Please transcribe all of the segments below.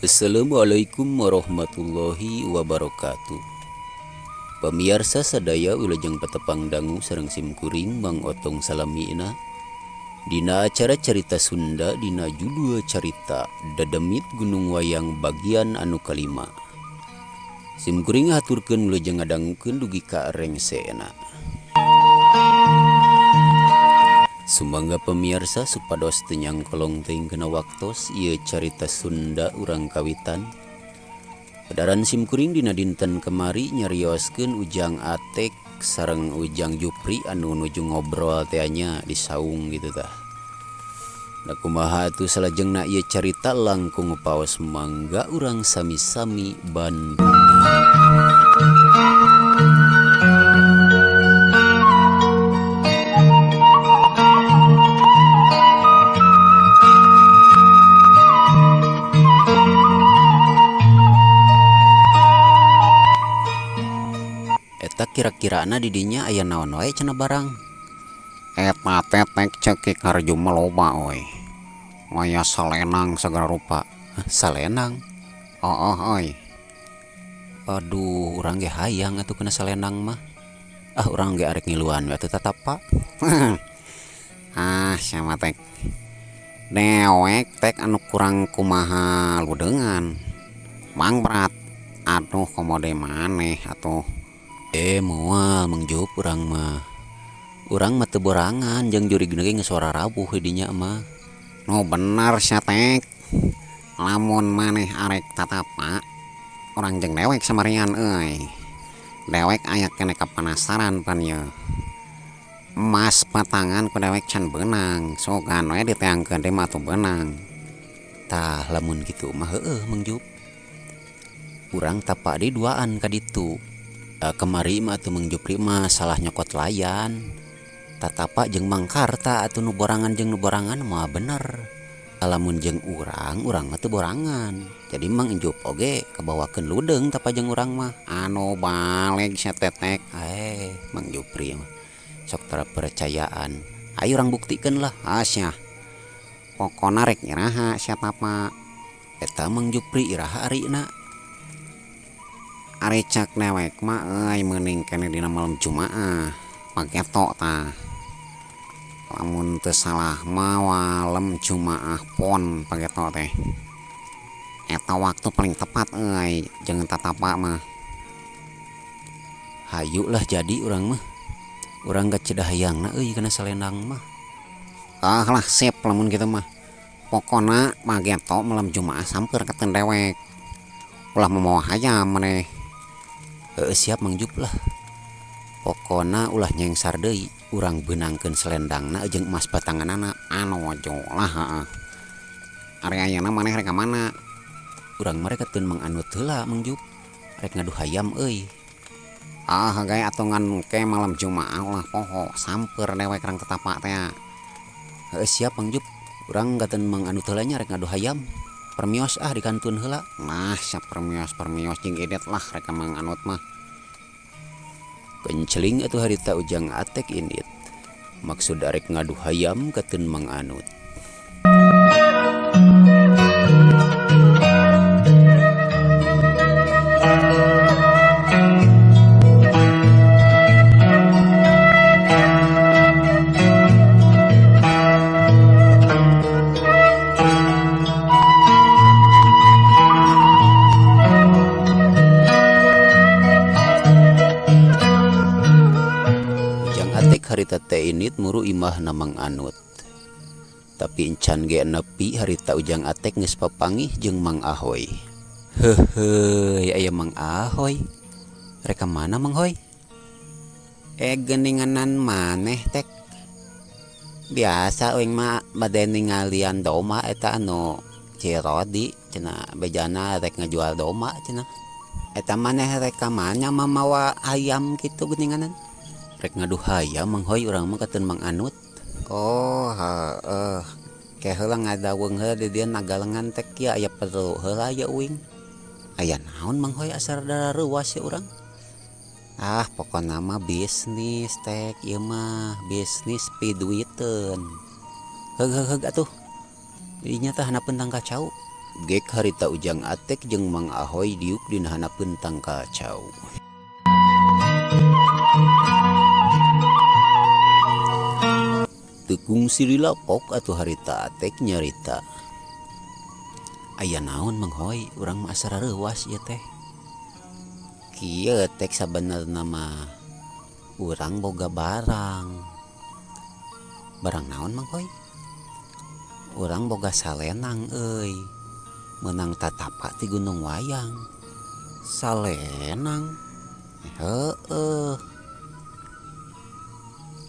Assalamualaikum warahmatullahi wabarakatuh. Pemirsa sadaya wilujeng patepang dangu sareng simkuring Mang Otong salamiina dina acara carita Sunda dina judul carita Dademit Gunung Wayang bagian anu kalima. Simkuring haturkeun wilujeng ngadangukeun dugi ka rengsena. Sumangga pemirsa supados tenyang kolong teuing kena waktos ieu carita Sunda urang kawitan. Edaran simkuring dina dinten kemari nyarioskeun Ujang Atek sareng Ujang Jupri anu nuju ngobrol teh nya di saung gitu tah. Da kumaha atuh salajengna ieu carita langkung paos mangga urang sami-sami Bandung. Kira-kirana di dinya aya naon wae cenah barang. Eta tetek cekik harju meloba oi. Waya salenang segala rupa. Salenang. Oi. Aduh, urang ge hayang atuh kena salenang mah. Urang ge arek ngiluan we atuh tatapa. Sama tek. Dewek tek anu kurang kumaha ludengan. Mang berat. Aduh komode maneh atuh. Moal mengjup urang mah. Urang mah teu borangan jeung jurigna ge suara rabuh dinya mah. No bener sia tek. Lamun maneh arek tatapa, urang jeung dewek samarian euy. Dewek aya keneh kapanasaran pan ye. Emas patangan ku dewek can beunang, sogan we diteangkeun teh mah atuh beunang. Tah lamun kitu mah heueuh mengjup. Urang tapa di duaan ka ditu. Kemari mah atuh Mang Jupri mah salah nyokot layan. Tatapa jeung Mang Karta atuh nu borangan jeung nu borangan mah bener. Lamun jeung urang mah teu borangan. Jadi Mang Jup oge kabawakeun ludeung tapa jeung urang mah. Anu baleg sia tetek. Mang Jupri mah sok tara percayaan. Ayo urang buktikeun lah. Sia. Pokona rek iraha sia tapa. Eta Mang Jupri iraha arina. Ari cak dewek mah euy meuning keneh dina malam Jumaah pageto tah. Lamun teu salah mah walem Jumaah Pon pageto teh. Eta waktu paling tepat euy jeung tatapa mah. Hayu lah jadi urang mah. Urang gak cedah hayangna euy kana salenang mah. Lah sip lamun kitu mah. Pokona pageto malam Jumaah samper ka dewek. Ulah momoh hayam maneh. Siap Mang Jup lah. Pokona ulah nyengsar deui urang beunangkeun selendangna jeung emas batanganna anu wajo lah heeh. Ari ayeuna maneh rek ka mana? Urang mah rek keun manganut heula Mang Jup. Rek ngadu hayam euy. Gae atuh nganuke malam Jumaah ulah poho samper dewek rang tetapa teh. Siap Mang Jup. Urang gateun manganut heula nya rek ngadu hayam. Permios dikantun heula. Nah, sia permios jeung edet lah rek manganut mah. Kenceling atuh harita Ujang Atek indit. Maksud arek ngadu hayam keun manganut. Harita teh init muru imahna Mang Anut. Tapi encan ge nepi harita Ujang Atek geus papanggih jeung Mang Ahoy. Heuheuy aya Mang Ahoy. Rek ka mana Mang Hoy? Geuninganan maneh tek. Biasa euing mah bade ningalian doma eta anu Cirodi cenah bejana rek ngajual doma cenah. Eta maneh rek ka mana mamawa ayam kitu geuninganan? Rek ngadu hayam Mang Hoy urang mah keun Mang Anut. Ke heula ngadaweung heula di dieu nagalengan tek ya aya perlu heula ya uing. Aya naon Mang Hoy asar dareuwas ya urang? Pokona mah bisnis tek ieu mah bisnis piduiteun. Heug atuh. Dinya teh hanapeun tang kacau. Gek harita ujang atek jeung Mang Ahoy diuk dina hanapeun tang kacau. Tekung sirilapok atuh harita atek nyarita. Aya naon Mang Hoy, urang mah asal reuwas ieu teh. Kieu tek sabenerna mah urang boga barang. Barang naon Mang Hoy? Urang boga salenang euy. Meunang tatapa ti Gunung Wayang. Salenang? Heueuh.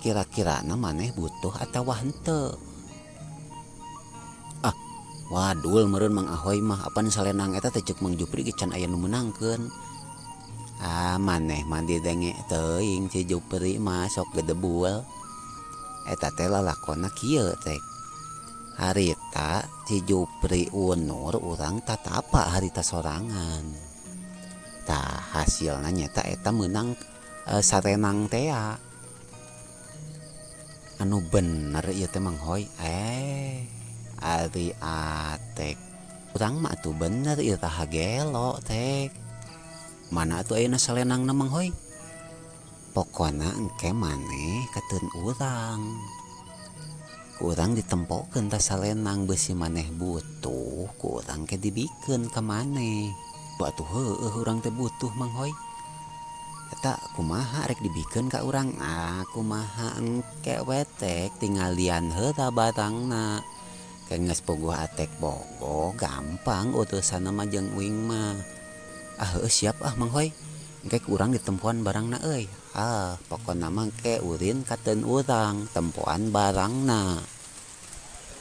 Kira-kirana maneh butuh atawa henteu? Wadul meureun Mang Ahoy mah apan salenang eta teh ceuk Mang Jupri ge can aya nu meunangkeun. Maneh mah didenge teuing si Jupri mah sok gedebul. Eta teh lalakonna kieu teh. Harita si Jupri unur urang tatapa harita sorangan. Tah hasilna nyata eta meunang sarenang teh. Anu bener ieu teh Mang Hoy. Ari atek urang mah atuh bener ieu tah gelo tek. Mana atuh ayeuna salenangna Mang Hoy? Pokona engke maneh kateun urang. Ku urang ditempokeun tah salenang beusi maneh butuh, ku urang ke dibikeun ka maneh. Atuh heueuh urang teh butuh Mang Hoy. Eta kumaha rek dibikeun ka urang? Kumaha engke we tek tinggalian heula barangna. Geus puguh atek bogo gampang urusanna mah jeung uing mah. Heueuh siap Mang Hoy. Engke urang ditempoan barangna euy. Pokona mah engke urin kateun urang tempoan barangna.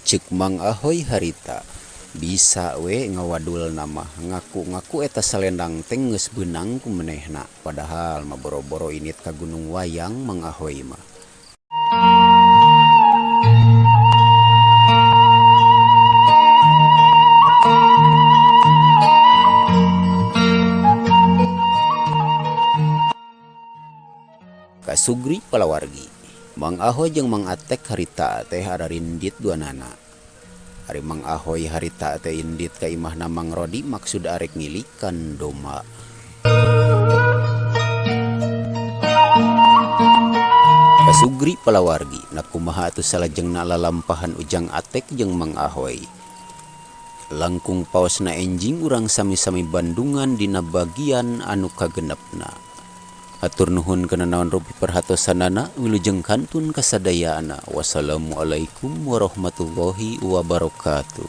Ceuk Mang Ahoy harita. Bisa we ngawadulna mah ngaku-ngaku eta salendang teh geus beunang ku manehna. Padahal mah boro-boro init ka Gunung Wayang Mang Ahoy mah. Kasugri palawargi. Mang Ahoy jeung Mang Atek harita teh ararindit duanana. Ari Mang Ahoy harita teh indit ka imahna Mang Rodi maksud arek ngilikan domba. Kasugri palawargi nakumaha atuh salajengna lalampahan ujang Atek jeung Mang Ahoy. Langkung paosna enjing urang sami-sami bandungan dina bagian anu kagenepna. Hatur nuhun kana naon rupi perhatosanana wilujeng kantun kasadayaana. Wassalamualaikum warahmatullahi wabarakatuh.